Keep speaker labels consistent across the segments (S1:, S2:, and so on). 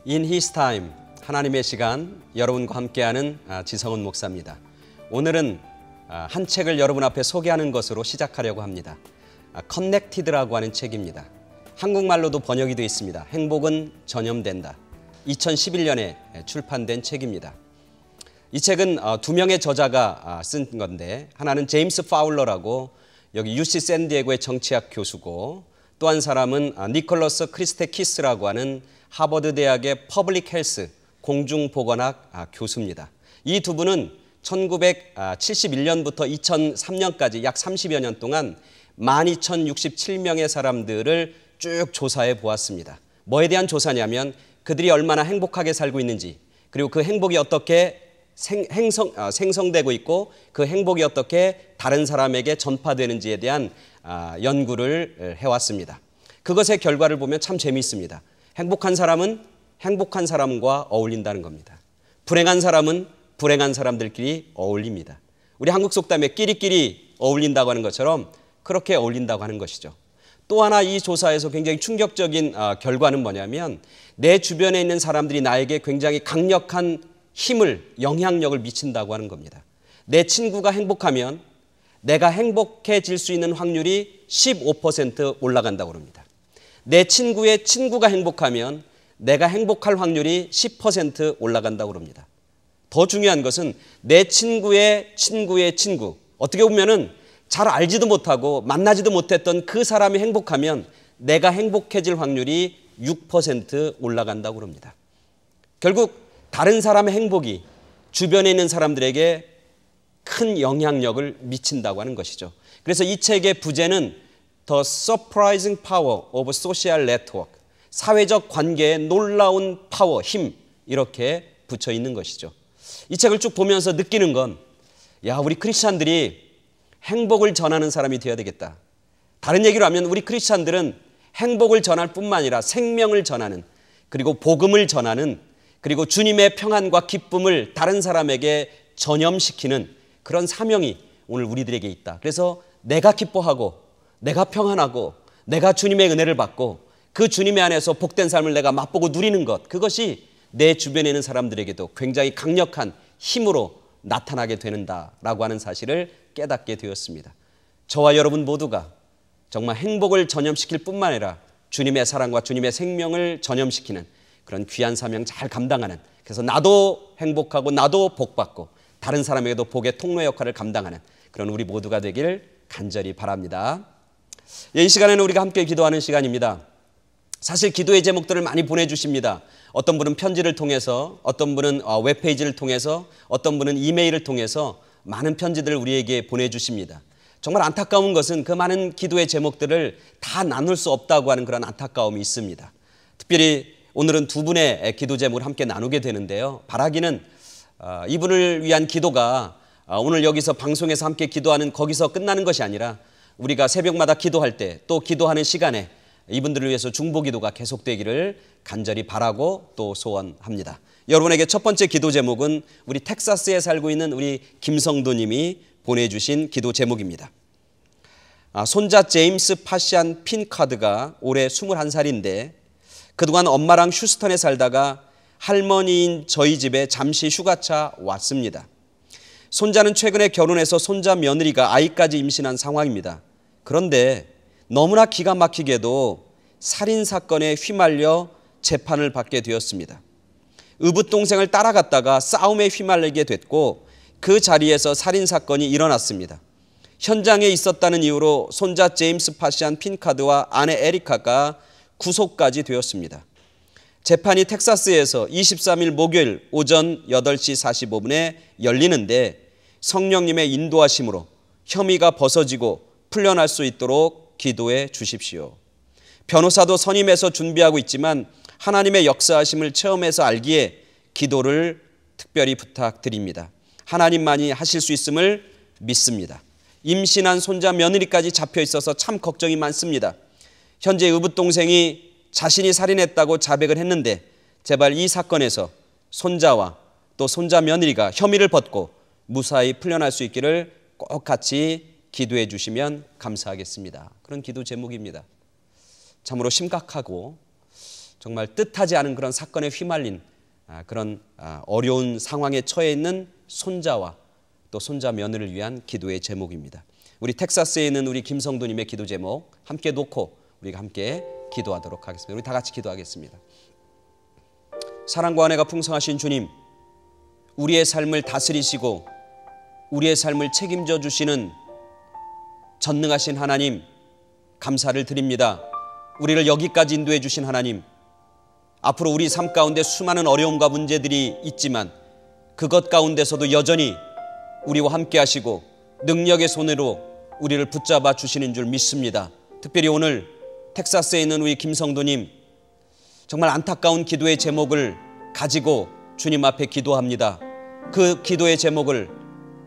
S1: In His Time, 하나님의 시간, 여러분과 함께하는 지성은 목사입니다. 오늘은 한 책을 여러분 앞에 소개하는 것으로 시작하려고 합니다. Connected라고 하는 책입니다. 한국말로도 번역이 되어 있습니다. 행복은 전염된다. 2011년에 출판된 책입니다. 이 책은 두 명의 저자가 쓴 건데, 하나는 제임스 파울러라고 여기 UC 샌디에고의 정치학 교수고, 또 한 사람은 니콜러스 크리스테키스라고 하는 하버드 대학의 퍼블릭 헬스 공중보건학 교수입니다. 이 두 분은 1971년부터 2003년까지 약 30여 년 동안 12,067명의 사람들을 쭉 조사해 보았습니다. 뭐에 대한 조사냐면 그들이 얼마나 행복하게 살고 있는지, 그리고 그 행복이 어떻게 생성되고 있고 그 행복이 어떻게 다른 사람에게 전파되는지에 대한 연구를 해왔습니다. 그것의 결과를 보면 참 재미있습니다. 행복한 사람은 행복한 사람과 어울린다는 겁니다. 불행한 사람은 불행한 사람들끼리 어울립니다. 우리 한국 속담에 끼리끼리 어울린다고 하는 것처럼 그렇게 어울린다고 하는 것이죠. 또 하나 이 조사에서 굉장히 충격적인 결과는 뭐냐면 내 주변에 있는 사람들이 나에게 굉장히 강력한 힘을, 영향력을 미친다고 하는 겁니다. 내 친구가 행복하면 내가 행복해질 수 있는 확률이 15% 올라간다고 합니다. 내 친구의 친구가 행복하면 내가 행복할 확률이 10% 올라간다고 합니다. 더 중요한 것은 내 친구의 친구의 친구, 어떻게 보면은 잘 알지도 못하고 만나지도 못했던 그 사람이 행복하면 내가 행복해질 확률이 6% 올라간다고 합니다. 결국 다른 사람의 행복이 주변에 있는 사람들에게 큰 영향력을 미친다고 하는 것이죠. 그래서 이 책의 부제는 The Surprising Power of Social Network, 사회적 관계의 놀라운 파워, 힘, 이렇게 붙여 있는 것이죠. 이 책을 쭉 보면서 느끼는 건, 우리 크리스찬들이 행복을 전하는 사람이 되어야 되겠다. 다른 얘기로 하면 우리 크리스찬들은 행복을 전할 뿐만 아니라 생명을 전하는, 그리고 복음을 전하는, 그리고 주님의 평안과 기쁨을 다른 사람에게 전염시키는 그런 사명이 오늘 우리들에게 있다. 그래서 내가 기뻐하고 내가 평안하고 내가 주님의 은혜를 받고 그 주님의 안에서 복된 삶을 내가 맛보고 누리는 것, 그것이 내 주변에 있는 사람들에게도 굉장히 강력한 힘으로 나타나게 되는다라고 하는 사실을 깨닫게 되었습니다. 저와 여러분 모두가 정말 행복을 전염시킬 뿐만 아니라 주님의 사랑과 주님의 생명을 전염시키는 그런 귀한 사명 잘 감당하는, 그래서 나도 행복하고 나도 복받고 다른 사람에게도 복의 통로 역할을 감당하는 그런 우리 모두가 되길 간절히 바랍니다. 이 시간에는 우리가 함께 기도하는 시간입니다. 사실 기도의 제목들을 많이 보내주십니다. 어떤 분은 편지를 통해서, 어떤 분은 웹페이지를 통해서, 어떤 분은 이메일을 통해서 많은 편지들을 우리에게 보내주십니다. 정말 안타까운 것은 그 많은 기도의 제목들을 다 나눌 수 없다고 하는 그런 안타까움이 있습니다. 특별히 오늘은 두 분의 기도 제목을 함께 나누게 되는데요. 바라기는 이분을 위한 기도가 오늘 여기서 방송에서 함께 기도하는 거기서 끝나는 것이 아니라 우리가 새벽마다 기도할 때 또 기도하는 시간에 이분들을 위해서 중보기도가 계속되기를 간절히 바라고 또 소원합니다. 여러분에게 첫 번째 기도 제목은 우리 텍사스에 살고 있는 우리 김성도 님이 보내주신 기도 제목입니다. 손자 제임스 파시안 핀카드가 올해 21살인데 그동안 엄마랑 휴스턴에 살다가 할머니인 저희 집에 잠시 휴가차 왔습니다. 손자는 최근에 결혼해서 손자 며느리가 아이까지 임신한 상황입니다. 그런데 너무나 기가 막히게도 살인사건에 휘말려 재판을 받게 되었습니다. 의붓동생을 따라갔다가 싸움에 휘말리게 됐고 그 자리에서 살인사건이 일어났습니다. 현장에 있었다는 이유로 손자 제임스 파시안 핀카드와 아내 에리카가 구속까지 되었습니다. 재판이 텍사스에서 23일 목요일 오전 8시 45분에 열리는데 성령님의 인도하심으로 혐의가 벗어지고 풀려날 수 있도록 기도해 주십시오. 변호사도 선임해서 준비하고 있지만 하나님의 역사하심을 체험해서 알기에 기도를 특별히 부탁드립니다. 하나님만이 하실 수 있음을 믿습니다. 임신한 손자 며느리까지 잡혀 있어서 참 걱정이 많습니다. 현재 의붓동생이 자신이 살인했다고 자백을 했는데 제발 이 사건에서 손자와 또 손자 며느리가 혐의를 벗고 무사히 풀려날 수 있기를 꼭 같이 기도해 주시면 감사하겠습니다. 그런 기도 제목입니다. 참으로 심각하고 정말 뜻하지 않은 그런 사건에 휘말린 그런 어려운 상황에 처해 있는 손자와 또 손자 며느리를 위한 기도의 제목입니다. 우리 텍사스에 있는 우리 김성도님의 기도 제목 함께 놓고 우리가 함께 기도하도록 하겠습니다. 우리 다 같이 기도하겠습니다. 사랑과 은혜가 풍성하신 주님, 우리의 삶을 다스리시고 우리의 삶을 책임져 주시는 전능하신 하나님, 감사를 드립니다. 우리를 여기까지 인도해 주신 하나님, 앞으로 우리 삶 가운데 수많은 어려움과 문제들이 있지만 그것 가운데서도 여전히 우리와 함께 하시고 능력의 손으로 우리를 붙잡아 주시는 줄 믿습니다. 특별히 오늘 텍사스에 있는 우리 김성도님, 정말 안타까운 기도의 제목을 가지고 주님 앞에 기도합니다. 그 기도의 제목을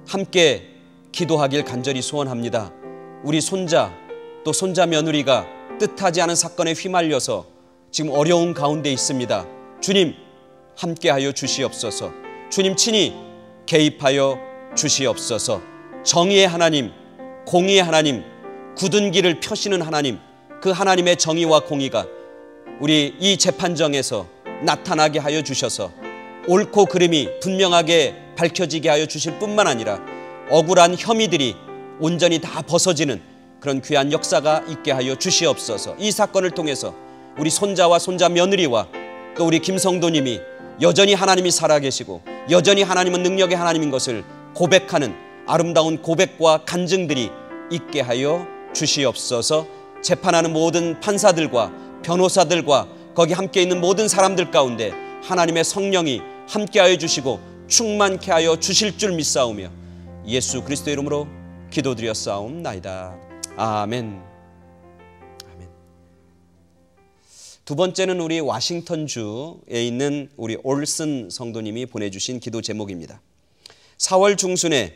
S1: 함께 기도하길 간절히 소원합니다. 우리 손자 또 손자 며느리가 뜻하지 않은 사건에 휘말려서 지금 어려운 가운데 있습니다. 주님 함께하여 주시옵소서. 주님 친히 개입하여 주시옵소서. 정의의 하나님, 공의의 하나님, 굳은 길을 펴시는 하나님, 그 하나님의 정의와 공의가 우리 이 재판정에서 나타나게 하여 주셔서 옳고 그름이 분명하게 밝혀지게 하여 주실 뿐만 아니라 억울한 혐의들이 온전히 다 벗어지는 그런 귀한 역사가 있게 하여 주시옵소서. 이 사건을 통해서 우리 손자와 손자 며느리와 또 우리 김성도님이 여전히 하나님이 살아계시고 여전히 하나님은 능력의 하나님인 것을 고백하는 아름다운 고백과 간증들이 있게 하여 주시옵소서. 재판하는 모든 판사들과 변호사들과 거기 함께 있는 모든 사람들 가운데 하나님의 성령이 함께하여 주시고 충만케 하여 주실 줄 믿사오며 예수 그리스도의 이름으로 기도드렸사옵나이다. 아멘. 아멘. 두 번째는 우리 워싱턴주에 있는 우리 올슨 성도님이 보내주신 기도 제목입니다. 4월 중순에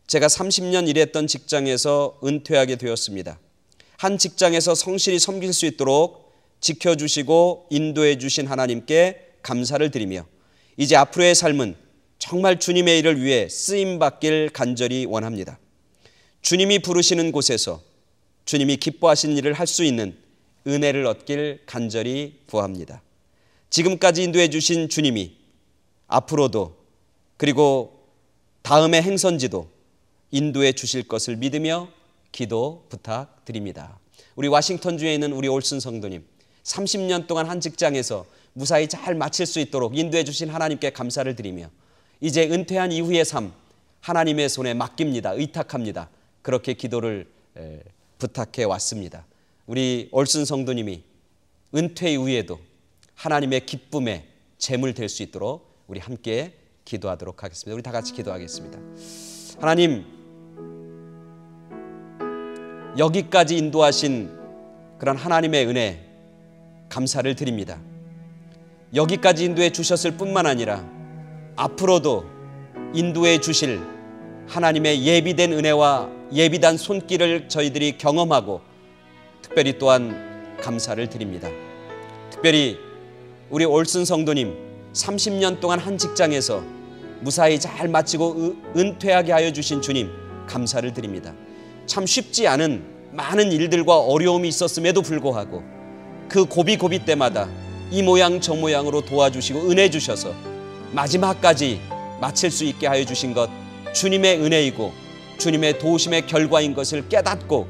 S1: 제가 30년 일했던 직장에서 은퇴하게 되었습니다. 한 직장에서 성실히 섬길 수 있도록 지켜주시고 인도해 주신 하나님께 감사를 드리며 이제 앞으로의 삶은 정말 주님의 일을 위해 쓰임받길 간절히 원합니다. 주님이 부르시는 곳에서 주님이 기뻐하신 일을 할 수 있는 은혜를 얻길 간절히 구합니다. 지금까지 인도해 주신 주님이 앞으로도 그리고 다음의 행선지도 인도해 주실 것을 믿으며 기도 부탁드립니다. 우리 워싱턴주에 있는 우리 올슨 성도님, 30년 동안 한 직장에서 무사히 잘 마칠 수 있도록 인도해 주신 하나님께 감사를 드리며 이제 은퇴한 이후의 삶 하나님의 손에 맡깁니다. 의탁합니다. 그렇게 기도를 부탁해 왔습니다. 우리 올슨 성도님이 은퇴 이후에도 하나님의 기쁨의 제물 될 수 있도록 우리 함께 기도하도록 하겠습니다. 우리 다 같이 기도하겠습니다. 하나님, 여기까지 인도하신 그런 하나님의 은혜 감사를 드립니다. 여기까지 인도해 주셨을 뿐만 아니라 앞으로도 인도해 주실 하나님의 예비된 은혜와 예비된 손길을 저희들이 경험하고 특별히 또한 감사를 드립니다. 특별히 우리 올슨 성도님 30년 동안 한 직장에서 무사히 잘 마치고 은퇴하게 하여 주신 주님 감사를 드립니다. 참 쉽지 않은 많은 일들과 어려움이 있었음에도 불구하고 그 고비고비 때마다 이 모양 저 모양으로 도와주시고 은혜 주셔서 마지막까지 마칠 수 있게 하여 주신 것 주님의 은혜이고 주님의 도우심의 결과인 것을 깨닫고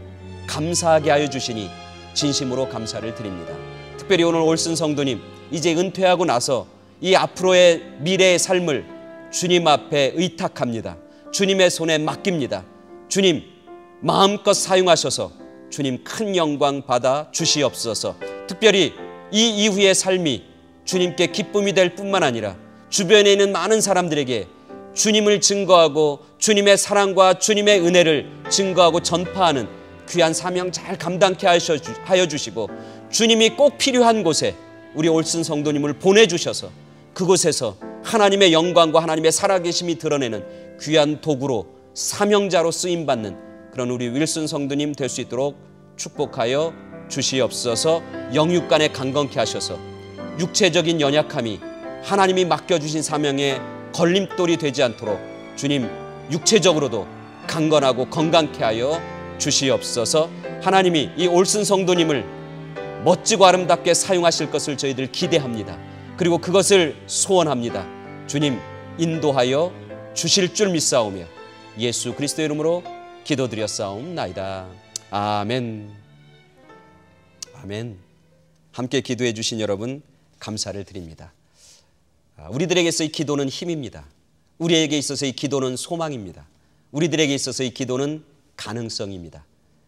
S1: 감사하게 하여 주시니 진심으로 감사를 드립니다. 특별히 오늘 올슨 성도님 이제 은퇴하고 나서 이 앞으로의 미래의 삶을 주님 앞에 의탁합니다. 주님의 손에 맡깁니다. 주님 마음껏 사용하셔서 주님 큰 영광 받아 주시옵소서. 특별히 이 이후의 삶이 주님께 기쁨이 될 뿐만 아니라 주변에 있는 많은 사람들에게 주님을 증거하고 주님의 사랑과 주님의 은혜를 증거하고 전파하는 귀한 사명 잘 감당케 하여 주시고 주님이 꼭 필요한 곳에 우리 올슨 성도님을 보내주셔서 그곳에서 하나님의 영광과 하나님의 살아계심이 드러내는 귀한 도구로 사명자로 쓰임받는 그런 우리 윌슨 성도님 될 수 있도록 축복하여 주시옵소서. 영육간에 강건케 하셔서 육체적인 연약함이 하나님이 맡겨주신 사명에 걸림돌이 되지 않도록 주님 육체적으로도 강건하고 건강케 하여 주시옵소서. 하나님이 이 올슨 성도님을 멋지고 아름답게 사용하실 것을 저희들 기대합니다. 그리고 그것을 소원합니다. 주님 인도하여 주실 줄 믿사오며 예수 그리스도의 이름으로 기도드렸사옵나이다. 아멘. 아멘. 함께 기도해 주신 여러분 감사를 드립니다. 우리들에게 있어 이 기도는 힘입니다. 우리에게 있어서 이 기도는 소망입니다. 우리들에게 있어서 이 기도는 가능성입니다.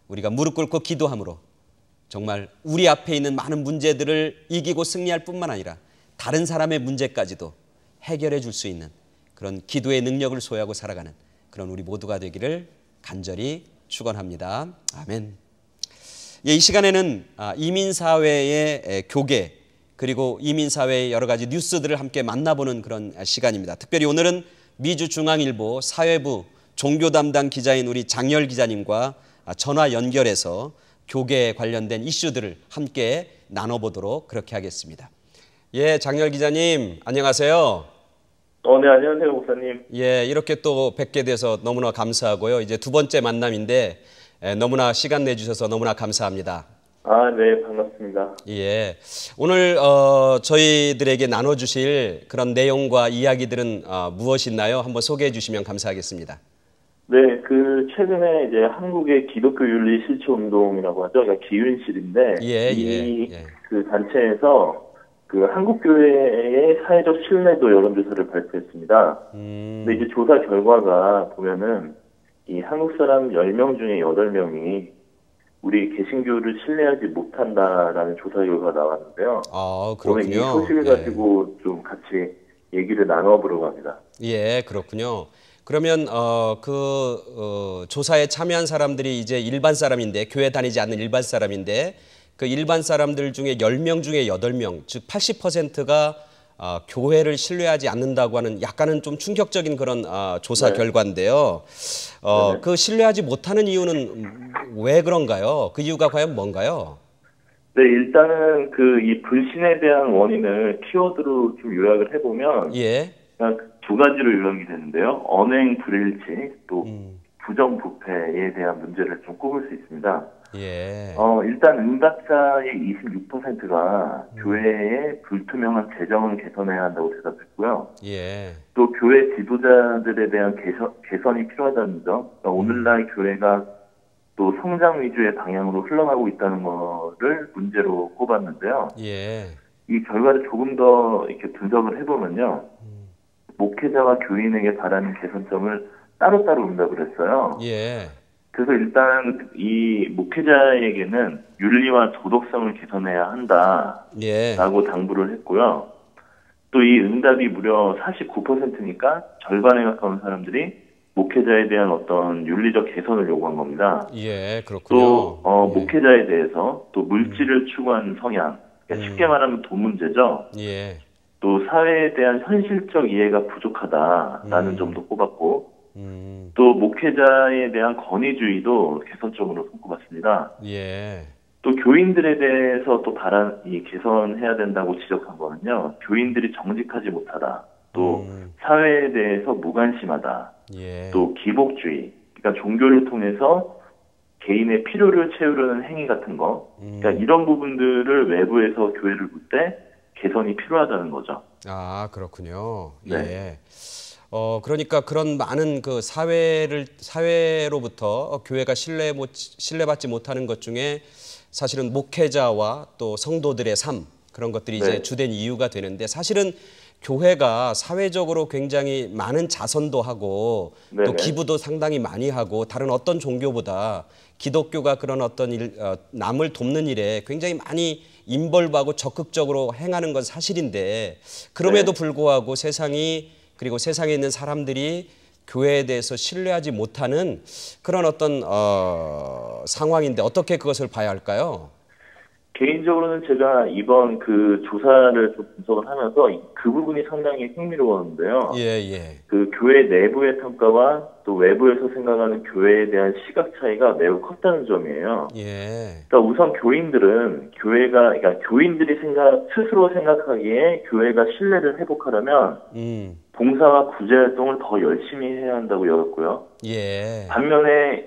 S1: 우리가 무릎 꿇고 기도함으로 정말 우리 앞에 있는 많은 문제들을 이기고 승리할 뿐만 아니라 다른 사람의 문제까지도 해결해 줄 수 있는 그런 기도의 능력을 소유하고 살아가는 그런 우리 모두가 되기를 간절히 축원합니다. 아멘. 이 시간에는 이민사회의 교계 그리고 이민사회의 여러 가지 뉴스들을 함께 만나보는 그런 시간입니다. 특별히 오늘은 미주중앙일보 사회부 종교 담당 기자인 우리 장열 기자님과 전화 연결해서 교계에 관련된 이슈들을 함께 나눠보도록 그렇게 하겠습니다. 예, 장열 기자님 안녕하세요.
S2: 네, 안녕하세요, 목사님.
S1: 예, 이렇게 또 뵙게 돼서 너무나 감사하고요. 이제 두 번째 만남인데 너무나 시간 내주셔서 너무나 감사합니다.
S2: 네, 반갑습니다.
S1: 예, 오늘 저희들에게 나눠주실 그런 내용과 이야기들은 무엇이 있나요? 한번 소개해 주시면 감사하겠습니다.
S2: 네, 최근에 이제 한국의 기독교 윤리 실천 운동이라고 하죠. 그러니까 기윤실인데, 그 단체에서 한국교회의 사회적 신뢰도 여론조사를 발표했습니다. 근데 이제 조사 결과가 보면은 이 한국 사람 10명 중에 8명이 우리 개신교를 신뢰하지 못한다라는 조사 결과가 나왔는데요.
S1: 그렇군요.
S2: 오늘 이 소식을 가지고 좀 같이 얘기를 나눠보려고 합니다.
S1: 예, 그렇군요. 그러면 조사에 참여한 사람들이 이제 일반 사람인데 교회 다니지 않는 일반 사람인데 그 일반 사람들 중에 10명 중에 8명, 즉 80%가 교회를 신뢰하지 않는다고 하는 약간은 좀 충격적인 그런 조사 결과인데요. 그 신뢰하지 못하는 이유는 왜 그런가요? 그 이유가 과연 뭔가요?
S2: 네, 일단은 이 불신에 대한 원인을 키워드로 좀 요약을 해보면 그냥 두 가지로 요약이 되는데요. 언행 불일치, 또 부정부패에 대한 문제를 좀 꼽을 수 있습니다. 일단 응답자의 26%가 교회의 불투명한 재정을 개선해야 한다고 대답했고요. 또 교회 지도자들에 대한 개선이 필요하다는 점, 그러니까 오늘날 교회가 또 성장 위주의 방향으로 흘러가고 있다는 것을 문제로 꼽았는데요. 이 결과를 조금 더 이렇게 분석을 해보면요. 목회자와 교인에게 바라는 개선점을 따로따로 응답을 했어요. 그래서 일단 이 목회자에게는 윤리와 도덕성을 개선해야 한다라고 당부를 했고요. 또 이 응답이 무려 49%니까 절반에 가까운 사람들이 목회자에 대한 어떤 윤리적 개선을 요구한 겁니다.
S1: 그렇군요.
S2: 또 목회자에 대해서 또 물질을 추구하는 성향, 그러니까 쉽게 말하면 돈 문제죠. 또 사회에 대한 현실적 이해가 부족하다라는 점도 꼽았고 또 목회자에 대한 권위주의도 개선점으로 손꼽았습니다. 또 교인들에 대해서 또 개선해야 된다고 지적한 거는요. 교인들이 정직하지 못하다. 또 사회에 대해서 무관심하다. 또 기복주의. 그러니까 종교를 통해서 개인의 필요를 채우려는 행위 같은 거. 그러니까 이런 부분들을 외부에서 교회를 볼 때 개선이 필요하다는 거죠.
S1: 그렇군요. 그러니까 그런 많은 그 사회로부터 교회가 신뢰받지 못하는 것 중에 사실은 목회자와 또 성도들의 삶 그런 것들이 이제 주된 이유가 되는데 사실은 교회가 사회적으로 굉장히 많은 자선도 하고 또 기부도 상당히 많이 하고 다른 어떤 종교보다 기독교가 그런 어떤 남을 돕는 일에 굉장히 많이 인벌브하고 적극적으로 행하는 건 사실인데 그럼에도 불구하고 그리고 세상에 있는 사람들이 교회에 대해서 신뢰하지 못하는 그런 어떤 상황인데 어떻게 그것을 봐야 할까요?
S2: 개인적으로는 제가 이번 조사를 좀 분석을 하면서 그 부분이 상당히 흥미로웠는데요. 교회 내부의 평가와 또 외부에서 생각하는 교회에 대한 시각 차이가 매우 컸다는 점이에요. 그러니까 우선 그러니까 교인들이 스스로 생각하기에 교회가 신뢰를 회복하려면 봉사와 구제 활동을 더 열심히 해야 한다고 여겼고요. 반면에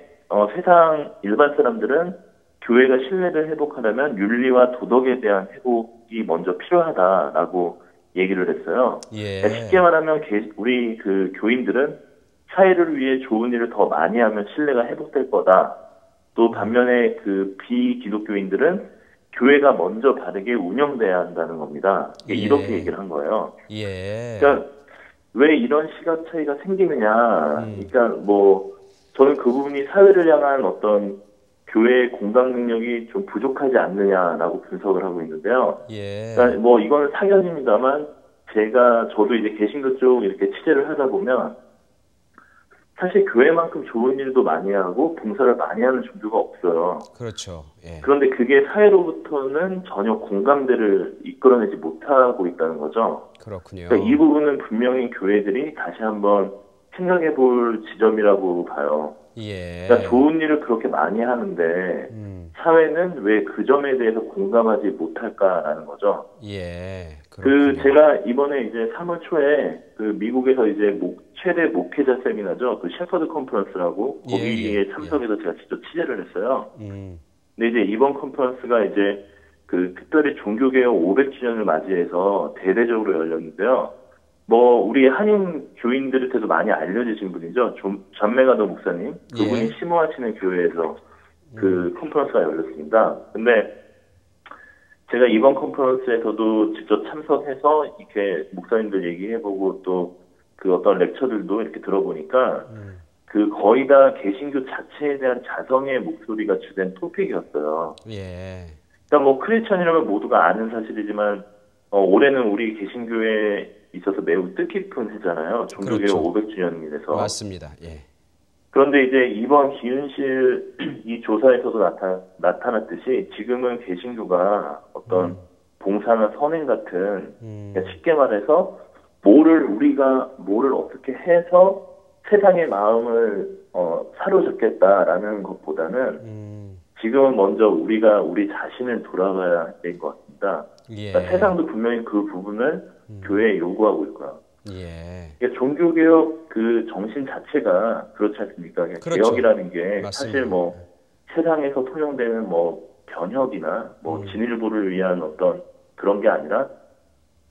S2: 세상 일반 사람들은 교회가 신뢰를 회복하려면 윤리와 도덕에 대한 회복이 먼저 필요하다라고 얘기를 했어요.
S1: 예.
S2: 쉽게 말하면 우리 그 교인들은 사회를 위해 좋은 일을 더 많이 하면 신뢰가 회복될 거다. 또 반면에 그 비기독교인들은 교회가 먼저 바르게 운영돼야 한다는 겁니다. 이렇게 얘기를 한 거예요.
S1: 예.
S2: 그러니까 왜 이런 시각 차이가 생기느냐. 그러니까 뭐 저는 그 부분이 사회를 향한 어떤 교회의 공감 능력이 좀 부족하지 않느냐라고 분석을 하고 있는데요.
S1: 예.
S2: 그러니까 뭐 이거는 사견입니다만 저도 이제 개신교 쪽 이렇게 취재를 하다 보면 사실 교회만큼 좋은 일도 많이 하고 봉사를 많이 하는 종교가 없어요.
S1: 그렇죠. 예.
S2: 그런데 그게 사회로부터는 전혀 공감대를 이끌어내지 못하고 있다는 거죠.
S1: 그렇군요.
S2: 그러니까 이 부분은 분명히 교회들이 다시 한번 생각해 볼 지점이라고 봐요.
S1: 예.
S2: 그러니까 좋은 일을 그렇게 많이 하는데 사회는 왜 그 점에 대해서 공감하지 못할까라는 거죠.
S1: 예. 그렇군요.
S2: 제가 이번에 이제 3월 초에 그 미국에서 이제 최대 목회자 세미나죠. 그 셰퍼드 컨퍼런스라고 거기에 참석해서 제가 직접 취재를 했어요. 근데 이제 이번 컨퍼런스가 이제 그 특별히 종교개혁 500주년을 맞이해서 대대적으로 열렸는데요. 뭐 우리 한인 교인들한테도 많이 알려지신 분이죠. 존 메가더 목사님. 그분이 심호하시는 교회에서 그 컨퍼런스가 열렸습니다. 근데 제가 이번 컨퍼런스에서도 직접 참석해서 이렇게 목사님들 얘기해보고 또 그 어떤 렉처들도 이렇게 들어보니까 그 거의 다 개신교 자체에 대한 자성의 목소리가 주된 토픽이었어요.
S1: 예.
S2: 그러니까 뭐 크리스천이라면 모두가 아는 사실이지만 올해는 우리 개신교에 있어서 매우 뜻깊은 해잖아요. 종교개혁 500주년이라서.
S1: 맞습니다. 예.
S2: 그런데 이제 이번 기윤실 이 조사에서도 나타났듯이 지금은 개신교가 어떤 봉사나 선행 같은 그러니까 쉽게 말해서 뭐를 어떻게 해서 세상의 마음을 사로잡겠다라는 것보다는 지금은 먼저 우리가 우리 자신을 돌아가야 될 것 같습니다.
S1: 예.
S2: 그러니까 세상도 분명히 그 부분을 교회에 요구하고 있고요.
S1: 예.
S2: 그러니까 종교개혁 그 정신 자체가 그렇지 않습니까? 그렇죠. 개혁이라는 게 맞습니다. 사실 뭐 세상에서 통용되는 뭐 변혁이나 뭐 진일보를 위한 어떤 그런 게 아니라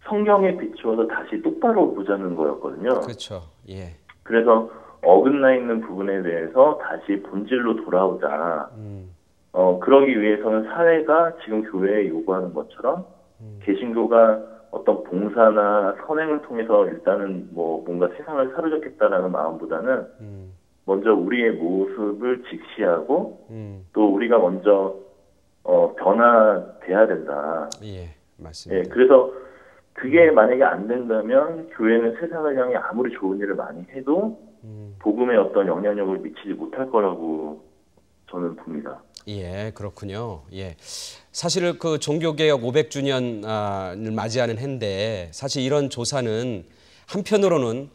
S2: 성경에 비추어서 다시 똑바로 보자는 거였거든요.
S1: 그렇죠. 예.
S2: 그래서 어긋나 있는 부분에 대해서 다시 본질로 돌아오자. 그러기 위해서는 사회가 지금 교회에 요구하는 것처럼 개신교가 어떤 봉사나 선행을 통해서 일단은 뭐 뭔가 세상을 사로잡겠다라는 마음보다는 먼저 우리의 모습을 직시하고 또 우리가 먼저 변화돼야 된다.
S1: 예, 맞습니다.
S2: 예, 그래서 그게 만약에 안 된다면 교회는 세상을 향해 아무리 좋은 일을 많이 해도 복음에 어떤 영향력을 미치지 못할 거라고 저는 봅니다.
S1: 예, 그렇군요. 예. 사실 그 종교개혁 500주년을 맞이하는 해인데 사실 이런 조사는 한편으로는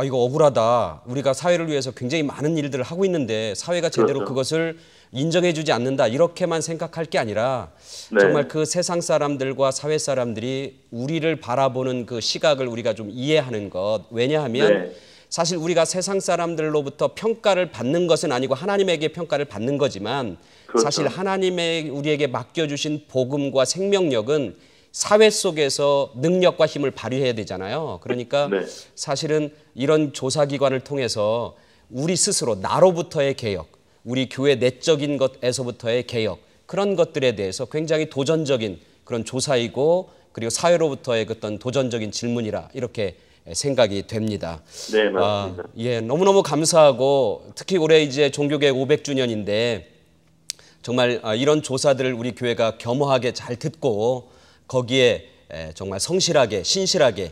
S1: 이거 억울하다. 우리가 사회를 위해서 굉장히 많은 일들을 하고 있는데 사회가 제대로
S2: 그렇죠.
S1: 그것을 인정해주지 않는다. 이렇게만 생각할 게 아니라
S2: 네.
S1: 정말 그 세상 사람들과 사회 사람들이 우리를 바라보는 그 시각을 우리가 좀 이해하는 것. 왜냐하면
S2: 네.
S1: 사실 우리가 세상 사람들로부터 평가를 받는 것은 아니고 하나님에게 평가를 받는 거지만
S2: 그렇죠.
S1: 사실 하나님의 우리에게 맡겨주신 복음과 생명력은 사회 속에서 능력과 힘을 발휘해야 되잖아요. 그러니까
S2: 네.
S1: 사실은 이런 조사기관을 통해서 우리 스스로 나로부터의 개혁, 우리 교회 내적인 것에서부터의 개혁, 그런 것들에 대해서 굉장히 도전적인 그런 조사이고 그리고 사회로부터의 어떤 도전적인 질문이라 이렇게 생각이 됩니다.
S2: 네, 맞습니다.
S1: 예, 너무너무 감사하고 특히 올해 이제 종교개혁 500주년인데 정말 이런 조사들을 우리 교회가 겸허하게 잘 듣고 거기에 정말 성실하게 신실하게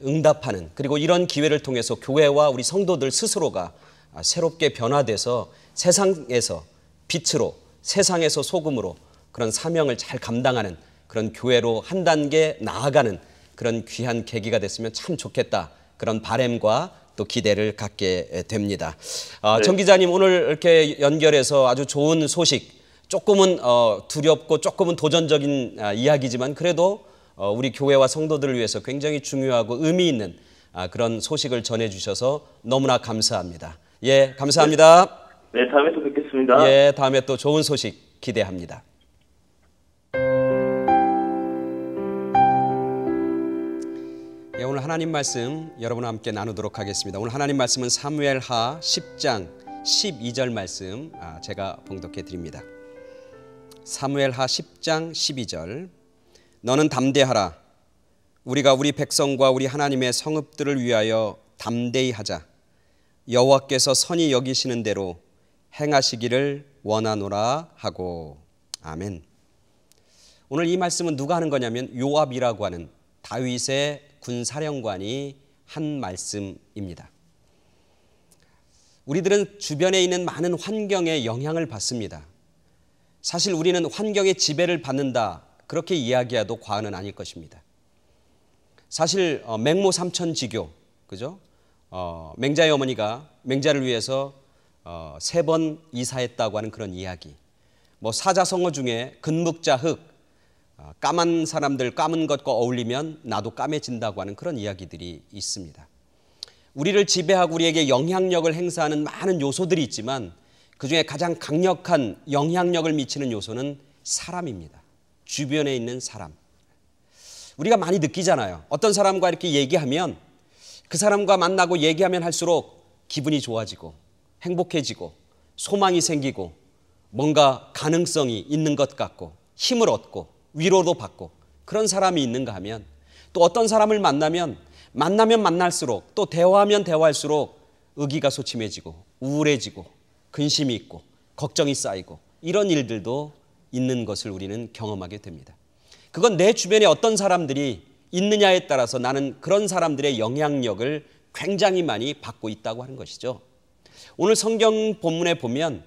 S1: 응답하는 그리고 이런 기회를 통해서 교회와 우리 성도들 스스로가 새롭게 변화돼서 세상에서 빛으로 세상에서 소금으로 그런 사명을 잘 감당하는 그런 교회로 한 단계 나아가는 그런 귀한 계기가 됐으면 참 좋겠다. 그런 바람과 또 기대를 갖게 됩니다.
S2: 네.
S1: 정 기자님 오늘 이렇게 연결해서 아주 좋은 소식, 조금은 두렵고 조금은 도전적인 이야기지만 그래도 우리 교회와 성도들을 위해서 굉장히 중요하고 의미 있는 그런 소식을 전해주셔서 너무나 감사합니다. 예, 감사합니다.
S2: 네, 다음에 또 뵙겠습니다.
S1: 예, 다음에 또 좋은 소식 기대합니다. 오늘 하나님 말씀 여러분과 함께 나누도록 하겠습니다. 오늘 하나님 말씀은 사무엘하 10장 12절 말씀 제가 봉독해 드립니다. 사무엘하 10장 12절. 너는 담대하라. 우리가 우리 백성과 우리 하나님의 성읍들을 위하여 담대히 하자. 여호와께서 선히 여기시는 대로 행하시기를 원하노라 하고. 아멘. 오늘 이 말씀은 누가 하는 거냐면 요압이라고 하는 다윗의 군사령관이 한 말씀입니다. 우리들은 주변에 있는 많은 환경에 영향을 받습니다. 사실 우리는 환경의 지배를 받는다, 그렇게 이야기해도 과언은 아닐 것입니다. 사실 맹모 삼천지교, 그죠? 맹자의 어머니가 맹자를 위해서 3번 이사했다고 하는 그런 이야기. 사자성어 중에 근묵자흑, 까만 사람들 까만 것과 어울리면 나도 까매진다고 하는 그런 이야기들이 있습니다. 우리를 지배하고 우리에게 영향력을 행사하는 많은 요소들이 있지만 그중에 가장 강력한 영향력을 미치는 요소는 사람입니다. 주변에 있는 사람. 우리가 많이 느끼잖아요. 어떤 사람과 이렇게 얘기하면 그 사람과 만나고 얘기하면 할수록 기분이 좋아지고 행복해지고 소망이 생기고 뭔가 가능성이 있는 것 같고 힘을 얻고 위로도 받고 그런 사람이 있는가 하면, 또 어떤 사람을 만나면 만날수록, 또 대화하면 대화할수록 의기가 소침해지고 우울해지고 근심이 있고 걱정이 쌓이고 이런 일들도 있는 것을 우리는 경험하게 됩니다. 그건 내 주변에 어떤 사람들이 있느냐에 따라서 나는 그런 사람들의 영향력을 굉장히 많이 받고 있다고 하는 것이죠. 오늘 성경 본문에 보면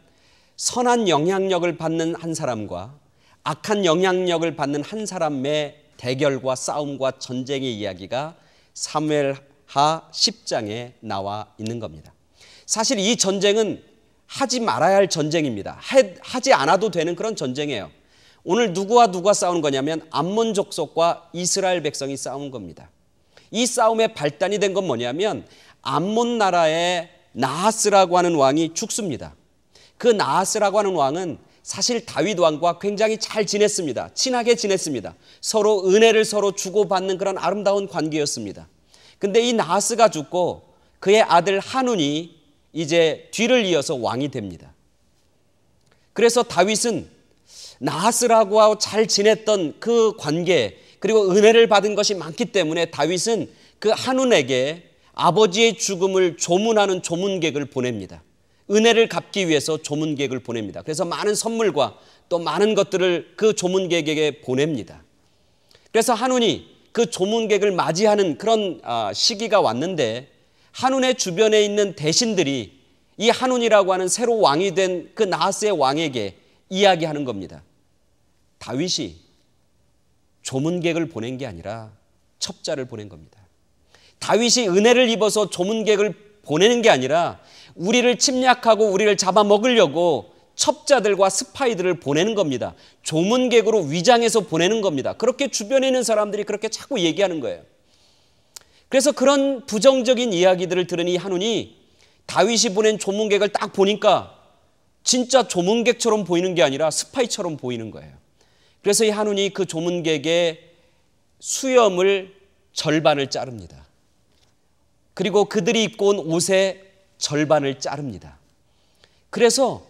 S1: 선한 영향력을 받는 한 사람과 악한 영향력을 받는 한 사람의 대결과 싸움과 전쟁의 이야기가 사무엘하 10장에 나와 있는 겁니다. 사실 이 전쟁은 하지 말아야 할 전쟁입니다. 하지 않아도 되는 그런 전쟁이에요. 오늘 누구와 누가 싸우는 거냐면 암몬 족속과 이스라엘 백성이 싸우는 겁니다. 이 싸움의 발단이 된 건 뭐냐면 암몬 나라의 나하스라고 하는 왕이 죽습니다. 그 나하스라고 하는 왕은 사실 다윗 왕과 굉장히 잘 지냈습니다. 친하게 지냈습니다. 서로 은혜를 서로 주고받는 그런 아름다운 관계였습니다. 근데 이 나하스가 죽고 그의 아들 한운이 이제 뒤를 이어서 왕이 됩니다. 그래서 다윗은 나하스라고 잘 지냈던 그 관계, 그리고 은혜를 받은 것이 많기 때문에 다윗은 그 한운에게 아버지의 죽음을 조문하는 조문객을 보냅니다. 은혜를 갚기 위해서 조문객을 보냅니다. 그래서 많은 선물과 또 많은 것들을 그 조문객에게 보냅니다. 그래서 한운이 그 조문객을 맞이하는 그런 시기가 왔는데 한운의 주변에 있는 대신들이 이 한운이라고 하는 새로 왕이 된 그 나하스의 왕에게 이야기하는 겁니다. 다윗이 조문객을 보낸 게 아니라 첩자를 보낸 겁니다. 다윗이 은혜를 입어서 조문객을 보내는 게 아니라 우리를 침략하고 우리를 잡아먹으려고 첩자들과 스파이들을 보내는 겁니다. 조문객으로 위장해서 보내는 겁니다. 그렇게 주변에 있는 사람들이 그렇게 자꾸 얘기하는 거예요. 그래서 그런 부정적인 이야기들을 들으니 한운이 다윗이 보낸 조문객을 딱 보니까 진짜 조문객처럼 보이는 게 아니라 스파이처럼 보이는 거예요. 그래서 이 한운이 그 조문객의 수염을 절반을 자릅니다. 그리고 그들이 입고 온 옷의 절반을 자릅니다. 그래서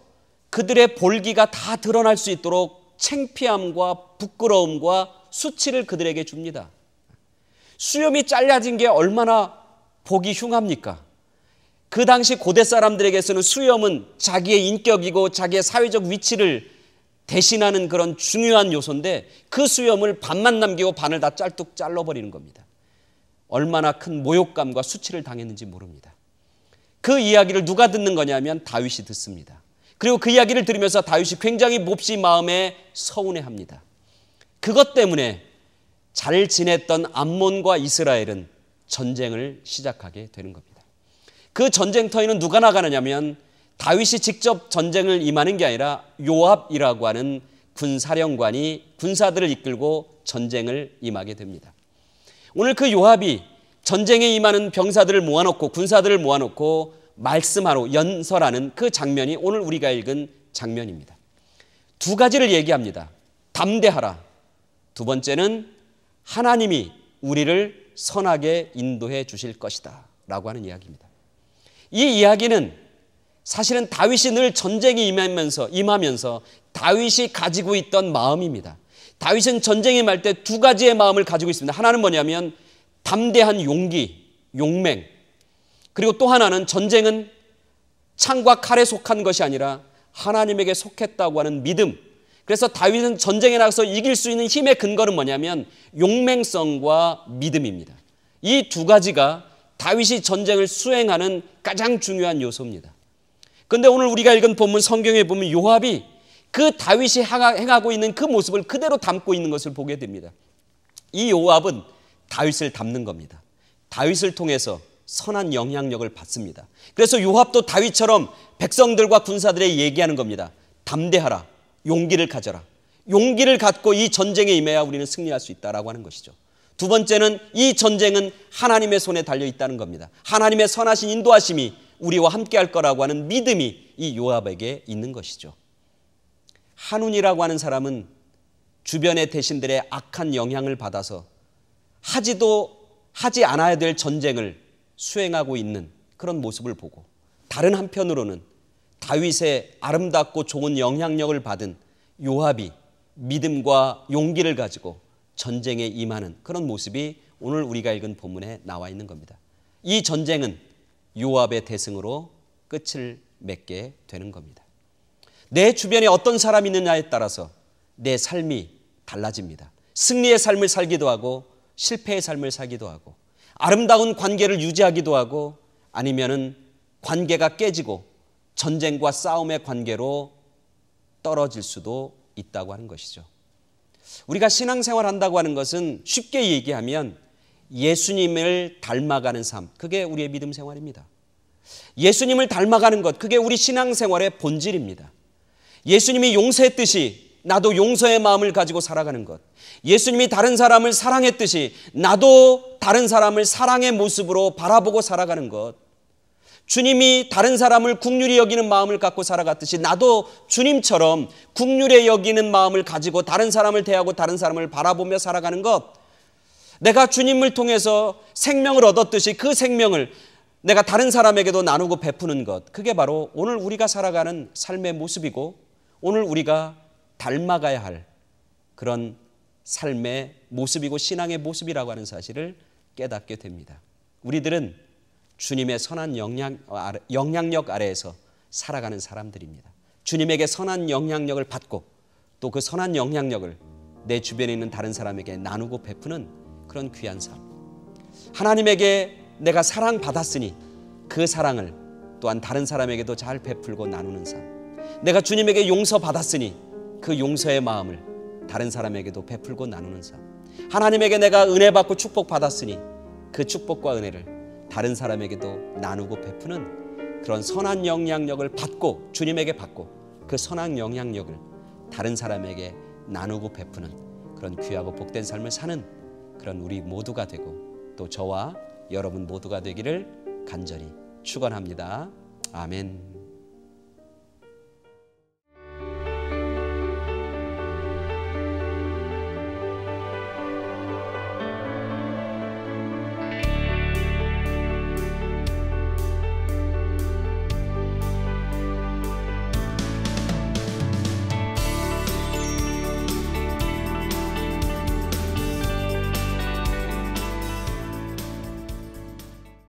S1: 그들의 볼기가 다 드러날 수 있도록 창피함과 부끄러움과 수치를 그들에게 줍니다. 수염이 잘라진 게 얼마나 보기 흉합니까? 그 당시 고대 사람들에게서는 수염은 자기의 인격이고 자기의 사회적 위치를 대신하는 그런 중요한 요소인데 그 수염을 반만 남기고 반을 다 짤뚝 잘라버리는 겁니다. 얼마나 큰 모욕감과 수치를 당했는지 모릅니다. 그 이야기를 누가 듣는 거냐면 다윗이 듣습니다. 그리고 그 이야기를 들으면서 다윗이 굉장히 몹시 마음에 서운해합니다. 그것 때문에 잘 지냈던 암몬과 이스라엘은 전쟁을 시작하게 되는 겁니다. 그 전쟁터에는 누가 나가느냐면 다윗이 직접 전쟁을 임하는 게 아니라 요압이라고 하는 군사령관이 군사들을 이끌고 전쟁을 임하게 됩니다. 오늘 그 요압이 전쟁에 임하는 병사들을 모아놓고 군사들을 모아놓고 말씀하러 연설하는 그 장면이 오늘 우리가 읽은 장면입니다. 두 가지를 얘기합니다. 담대하라. 두 번째는 하나님이 우리를 선하게 인도해 주실 것이다 라고 하는 이야기입니다. 이 이야기는 사실은 다윗이 늘 전쟁에 임하면서 다윗이 가지고 있던 마음입니다. 다윗은 전쟁에 임할 때 두 가지의 마음을 가지고 있습니다. 하나는 뭐냐면 담대한 용기, 용맹. 그리고 또 하나는 전쟁은 창과 칼에 속한 것이 아니라 하나님에게 속했다고 하는 믿음. 그래서 다윗은 전쟁에 나가서 이길 수 있는 힘의 근거는 뭐냐면 용맹성과 믿음입니다. 이 두 가지가 다윗이 전쟁을 수행하는 가장 중요한 요소입니다. 그런데 오늘 우리가 읽은 본문 성경에 보면 요압이 그 다윗이 행하고 있는 그 모습을 그대로 담고 있는 것을 보게 됩니다. 이 요압은 다윗을 닮는 겁니다. 다윗을 통해서 선한 영향력을 받습니다. 그래서 요압도 다윗처럼 백성들과 군사들에게 얘기하는 겁니다. 담대하라. 용기를 가져라. 용기를 갖고 이 전쟁에 임해야 우리는 승리할 수 있다라고 하는 것이죠. 두 번째는 이 전쟁은 하나님의 손에 달려 있다는 겁니다. 하나님의 선하신 인도하심이 우리와 함께 할 거라고 하는 믿음이 이 요압에게 있는 것이죠. 한운이라고 하는 사람은 주변의 대신들의 악한 영향을 받아서 하지 않아야 될 전쟁을 수행하고 있는 그런 모습을 보고, 다른 한편으로는 다윗의 아름답고 좋은 영향력을 받은 요압이 믿음과 용기를 가지고 전쟁에 임하는 그런 모습이 오늘 우리가 읽은 본문에 나와 있는 겁니다. 이 전쟁은 요압의 대승으로 끝을 맺게 되는 겁니다. 내 주변에 어떤 사람이 있느냐에 따라서 내 삶이 달라집니다. 승리의 삶을 살기도 하고 실패의 삶을 살기도 하고, 아름다운 관계를 유지하기도 하고, 아니면은 관계가 깨지고 전쟁과 싸움의 관계로 떨어질 수도 있다고 하는 것이죠. 우리가 신앙생활 한다고 하는 것은 쉽게 얘기하면 예수님을 닮아가는 삶, 그게 우리의 믿음 생활입니다. 예수님을 닮아가는 것, 그게 우리 신앙생활의 본질입니다. 예수님이 용서했듯이 나도 용서의 마음을 가지고 살아가는 것, 예수님이 다른 사람을 사랑했듯이 나도 다른 사람을 사랑의 모습으로 바라보고 살아가는 것, 주님이 다른 사람을 긍휼히 여기는 마음을 갖고 살아갔듯이 나도 주님처럼 긍휼히 여기는 마음을 가지고 다른 사람을 대하고 다른 사람을 바라보며 살아가는 것, 내가 주님을 통해서 생명을 얻었듯이 그 생명을 내가 다른 사람에게도 나누고 베푸는 것, 그게 바로 오늘 우리가 살아가는 삶의 모습이고 오늘 우리가 닮아가야 할 그런 삶의 모습이고 신앙의 모습이라고 하는 사실을 깨닫게 됩니다. 우리들은 주님의 선한 영향력 아래에서 살아가는 사람들입니다. 주님에게 선한 영향력을 받고 또 그 선한 영향력을 내 주변에 있는 다른 사람에게 나누고 베푸는 그런 귀한 삶. 하나님에게 내가 사랑받았으니 그 사랑을 또한 다른 사람에게도 잘 베풀고 나누는 삶. 내가 주님에게 용서받았으니 그 용서의 마음을 다른 사람에게도 베풀고 나누는 삶. 하나님에게 내가 은혜 받고 축복받았으니 그 축복과 은혜를 다른 사람에게도 나누고 베푸는 그런 선한 영향력을 받고 주님에게 받고 그 선한 영향력을 다른 사람에게 나누고 베푸는 그런 귀하고 복된 삶을 사는 그런 우리 모두가 되고 또 저와 여러분 모두가 되기를 간절히 축원합니다. 아멘.